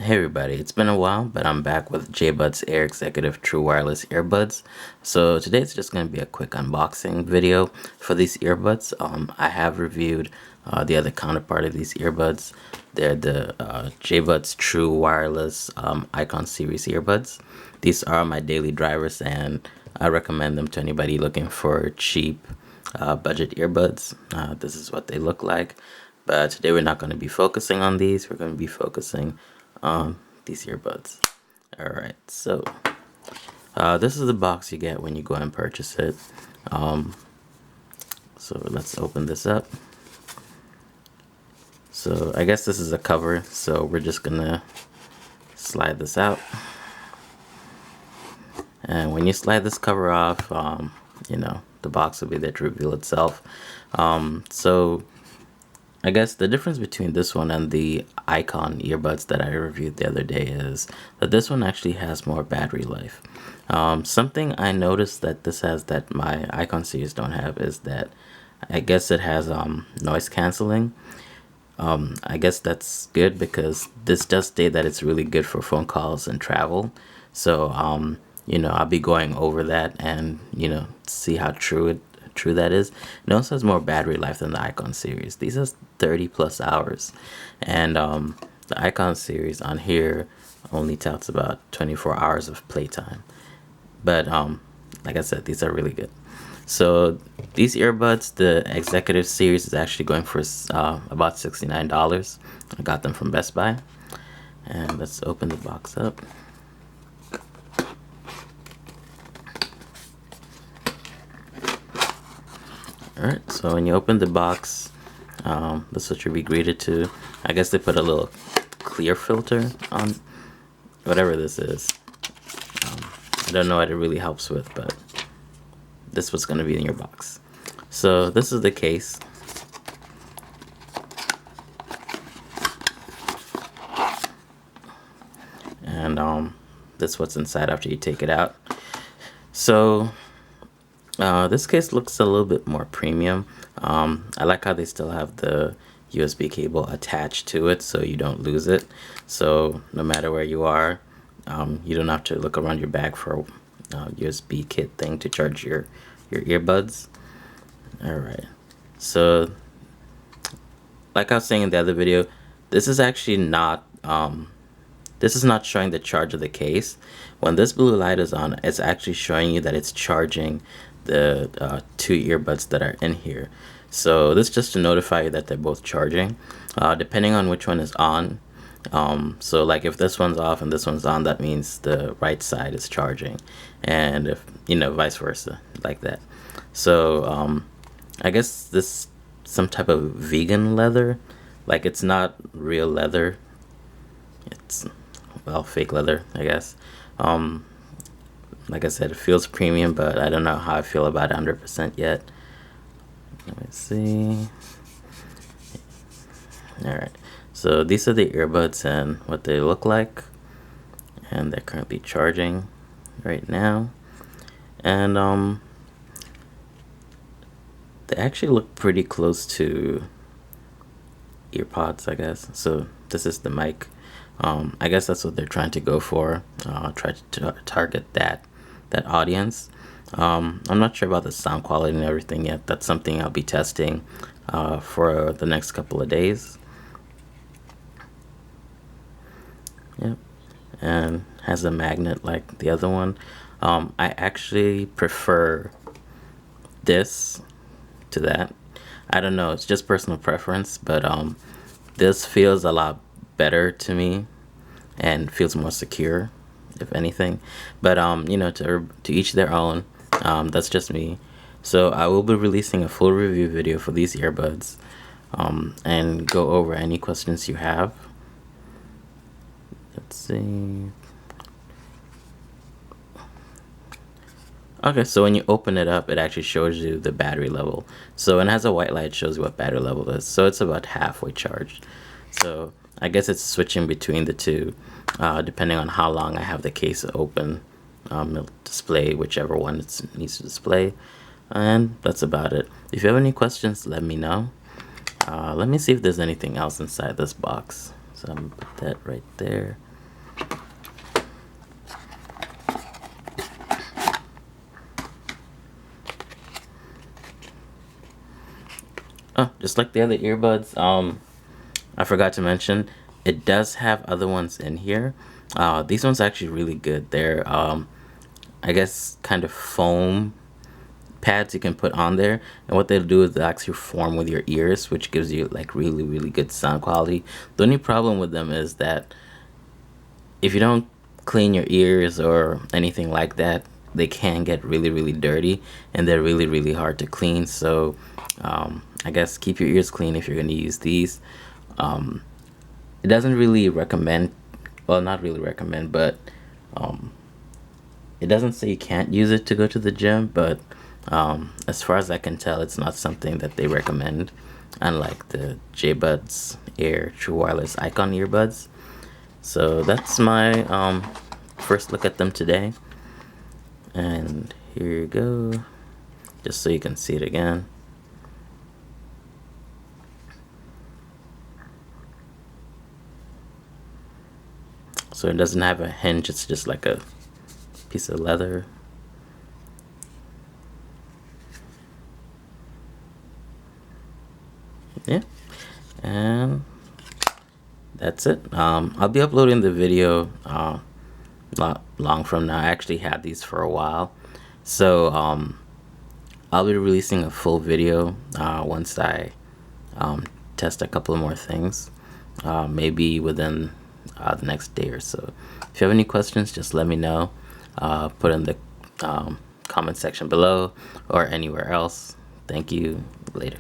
Hey everybody, it's been a while, but I'm back with JBuds AirExecutive True Wireless Earbuds. So today it's just going to be a quick unboxing video for these earbuds. I have reviewed the other counterpart of these earbuds. They're the JBuds True Wireless Icon Series earbuds. These are my daily drivers and I recommend them to anybody looking for cheap budget earbuds. This is what they look like. But today we're not going to be focusing on these. We're going to be focusing on these earbuds. Alright, so this is the box you get when you go and purchase it. So let's open this up. So I guess this is a cover, so we're just gonna slide this out. And when you slide this cover off, the box will be there to reveal itself. So I guess the difference between this one and the Icon earbuds that I reviewed the other day is that this one actually has more battery life. Something I noticed that this has that my Icon series don't have is that I guess it has noise canceling. I guess that's good because this does state that it's really good for phone calls and travel. So I'll be going over that and see how true that is. It also has more battery life than the Icon series. These has 30 plus hours, and the Icon series on here only touts about 24 hours of playtime. But like I said, these are really good. So these earbuds, the Executive series, is actually going for about $69. I got them from Best Buy. And let's open the box up. Alright, so when you open the box, this is what you'll be greeted to. I guess they put a little clear filter on whatever this is. I don't know what it really helps with, but this is what's going to be in your box. So this is the case. And this is what's inside after you take it out. So this case looks a little bit more premium. I like how they still have the USB cable attached to it so you don't lose it. So no matter where you are, you don't have to look around your bag for a USB kit thing to charge your earbuds. Alright, so like I was saying in the other video, this is actually not showing the charge of the case. When this blue light is on, it's actually showing you that it's charging the two earbuds that are in here. So this is just to notify you that they're both charging, depending on which one is on. So like if this one's off and this one's on, that means the right side is charging, and if vice versa, like that. So I guess this some type of vegan leather, like it's not real leather, it's fake leather, I guess. Like I said, it feels premium, but I don't know how I feel about it 100% yet. Let me see. Alright, so these are the earbuds and what they look like, and they're currently charging right now. And they actually look pretty close to earpods, I guess. So this is the mic. I guess that's what they're trying to go for. Try to target that audience. I'm not sure about the sound quality and everything yet. That's something I'll be testing for the next couple of days. Yep, and has a magnet like the other one. I actually prefer this to that. I don't know, it's just personal preference, but this feels a lot better to me and feels more secure, if anything. But to each their own. That's just me. So I will be releasing a full review video for these earbuds, and go over any questions you have. Let's see. Okay, so when you open it up, it actually shows you the battery level. So when it has a white light, it shows you what battery level is. So it's about halfway charged. So I guess it's switching between the two, depending on how long I have the case open. It'll display whichever one it needs to display. And that's about it. If you have any questions, let me know. Let me see if there's anything else inside this box. So I'm gonna put that right there. Oh, just like the other earbuds, I forgot to mention, it does have other ones in here. These ones are actually really good. They're, I guess, kind of foam pads you can put on there, and what they'll do is they'll actually form with your ears, which gives you like really, really good sound quality. The only problem with them is that if you don't clean your ears or anything like that, they can get really, really dirty, and they're really, really hard to clean. So I guess keep your ears clean if you're going to use these. It doesn't really recommend, well, not really recommend, but it doesn't say you can't use it to go to the gym, but as far as I can tell, it's not something that they recommend, unlike the JBuds Air True Wireless Icon earbuds. So that's my first look at them today. And here you go, just so you can see it again. So it doesn't have a hinge, it's just like a piece of leather. Yeah, and that's it. I'll be uploading the video not long from now. I actually had these for a while, so I'll be releasing a full video once I test a couple more things, maybe within the next day or so. If you have any questions, just let me know. Put in the comment section below or anywhere else. Thank you. Later.